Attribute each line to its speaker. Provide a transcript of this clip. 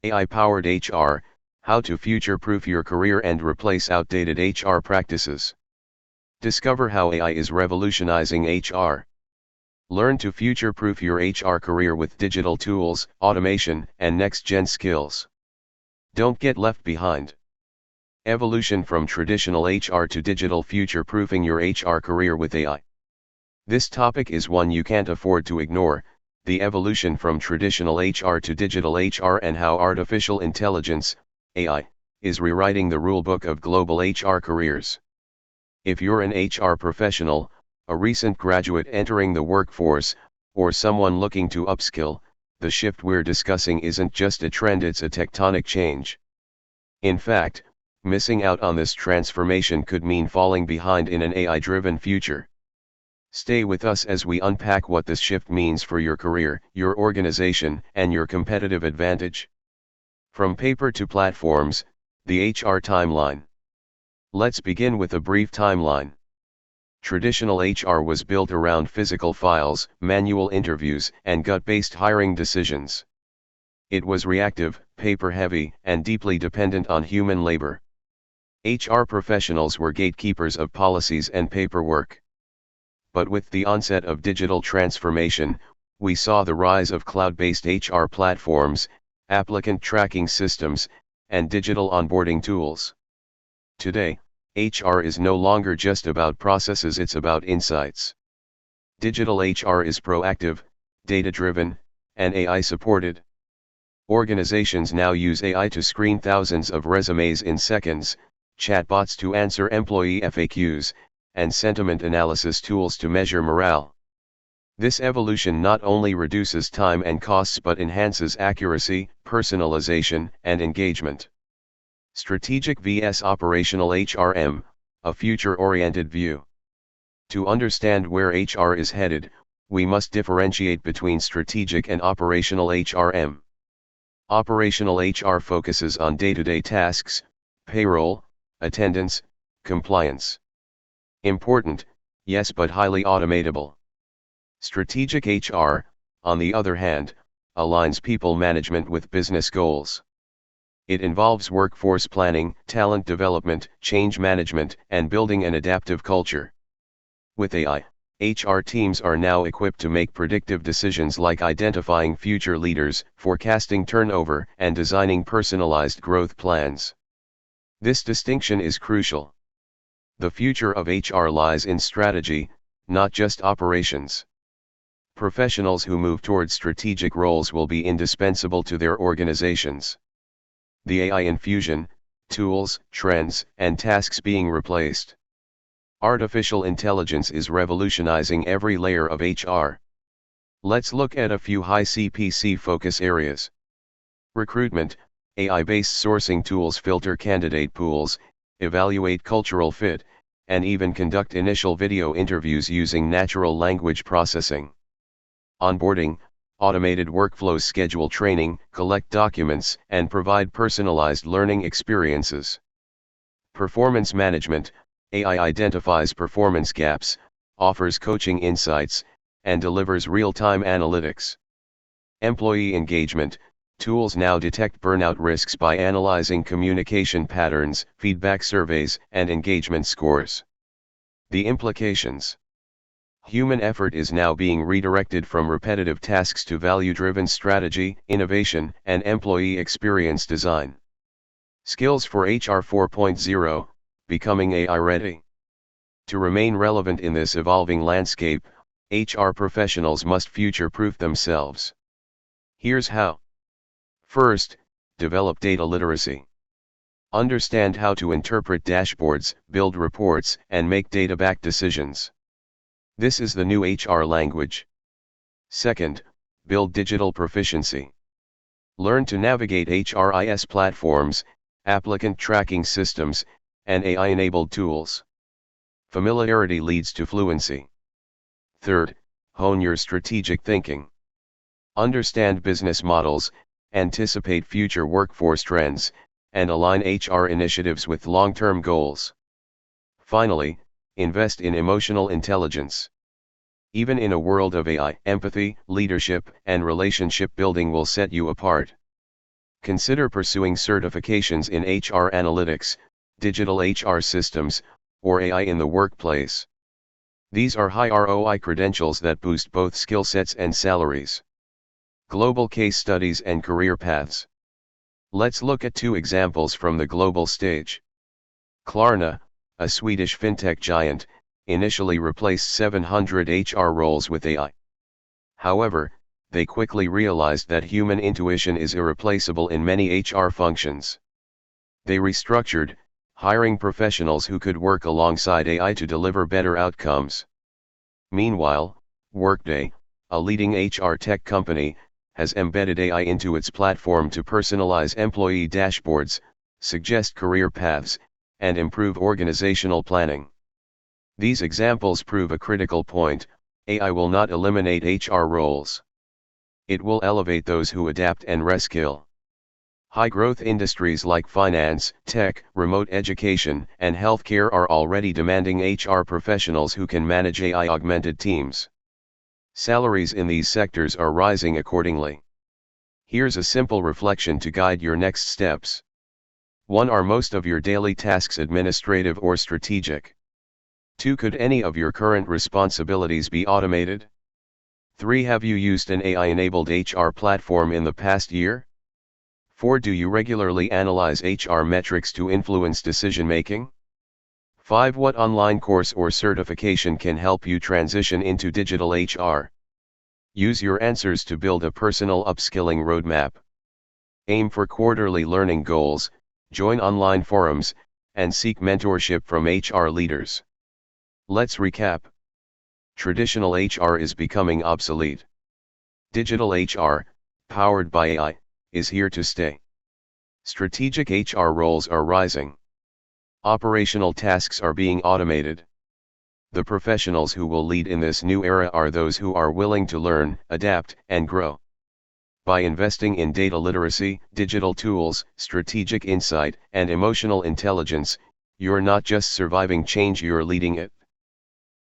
Speaker 1: AI-powered HR, how to future-proof your career and replace outdated HR practices. Discover how AI is revolutionizing HR. Learn to future-proof your HR career with digital tools, automation, and next-gen skills. Don't get left behind. Evolution from traditional HR to digital, future-proofing your HR career with AI. This topic is one you can't afford to ignore, the evolution from traditional HR to digital HR and how artificial intelligence, AI, is rewriting the rulebook of global HR careers. If you're an HR professional, a recent graduate entering the workforce, or someone looking to upskill, the shift we're discussing isn't just a trend, it's a tectonic change. In fact, missing out on this transformation could mean falling behind in an AI-driven future. Stay with us as we unpack what this shift means for your career, your organization, and your competitive advantage. From paper to platforms, the HR timeline. Let's begin with a brief timeline. Traditional HR was built around physical files, manual interviews, and gut-based hiring decisions. It was reactive, paper-heavy, and deeply dependent on human labor. HR professionals were gatekeepers of policies and paperwork. But with the onset of digital transformation, we saw the rise of cloud-based HR platforms, applicant tracking systems, and digital onboarding tools. Today, HR is no longer just about processes, it's about insights. Digital HR is proactive, data-driven, and AI-supported. Organizations now use AI to screen thousands of resumes in seconds, chatbots to answer employee FAQs, and sentiment analysis tools to measure morale. This evolution not only reduces time and costs but enhances accuracy, personalization, and engagement. Strategic vs operational HRM, a future-oriented view. To understand where HR is headed, we must differentiate between strategic and operational HRM. Operational HR focuses on day-to-day tasks, payroll, attendance, compliance. Important, yes, but highly automatable. Strategic HR, on the other hand, aligns people management with business goals. It involves workforce planning, talent development, change management, and building an adaptive culture. With AI, HR teams are now equipped to make predictive decisions like identifying future leaders, forecasting turnover, and designing personalized growth plans. This distinction is crucial. The future of HR lies in strategy, not just operations. Professionals who move towards strategic roles will be indispensable to their organizations. The AI infusion, tools, trends, and tasks being replaced. Artificial intelligence is revolutionizing every layer of HR. Let's look at a few high CPC focus areas. Recruitment, AI-based sourcing tools filter candidate pools, evaluate cultural fit, and even conduct initial video interviews using natural language processing. Onboarding, automated workflows schedule training, collect documents, and provide personalized learning experiences. Performance management, AI identifies performance gaps, offers coaching insights, and delivers real-time analytics. Employee engagement, tools now detect burnout risks by analyzing communication patterns, feedback surveys, and engagement scores. The implications. Human effort is now being redirected from repetitive tasks to value-driven strategy, innovation, and employee experience design. Skills for HR 4.0, becoming AI-ready. To remain relevant in this evolving landscape, HR professionals must future-proof themselves. Here's how. First, develop data literacy. Understand how to interpret dashboards, build reports, and make data-backed decisions. This is the new HR language. Second, build digital proficiency. Learn to navigate HRIS platforms, applicant tracking systems, and AI-enabled tools. Familiarity leads to fluency. Third, hone your strategic thinking. Understand business models, anticipate future workforce trends, and align HR initiatives with long-term goals. Finally, invest in emotional intelligence. Even in a world of AI, empathy, leadership, and relationship building will set you apart. Consider pursuing certifications in HR analytics, digital HR systems, or AI in the workplace. These are high ROI credentials that boost both skill sets and salaries. Global case studies and career paths. Let's look at two examples from the global stage. Klarna, a Swedish fintech giant, initially replaced 700 HR roles with AI. However, they quickly realized that human intuition is irreplaceable in many HR functions. They restructured, hiring professionals who could work alongside AI to deliver better outcomes. Meanwhile, Workday, a leading HR tech company, has embedded AI into its platform to personalize employee dashboards, suggest career paths, and improve organizational planning. These examples prove a critical point: AI will not eliminate HR roles. It will elevate those who adapt and reskill. High-growth industries like finance, tech, remote education, and healthcare are already demanding HR professionals who can manage AI-augmented teams. Salaries in these sectors are rising accordingly. Here's a simple reflection to guide your next steps. 1. Are most of your daily tasks administrative or strategic? 2. Could any of your current responsibilities be automated? 3. Have you used an AI-enabled HR platform in the past year? 4. Do you regularly analyze HR metrics to influence decision-making? 5. What online course or certification can help you transition into digital HR? Use your answers to build a personal upskilling roadmap. Aim for quarterly learning goals, join online forums, and seek mentorship from HR leaders. Let's recap. Traditional HR is becoming obsolete. Digital HR, powered by AI, is here to stay. Strategic HR roles are rising. Operational tasks are being automated. The professionals who will lead in this new era are those who are willing to learn, adapt, and grow. By investing in data literacy, digital tools, strategic insight, and emotional intelligence, you're not just surviving change, you're leading it.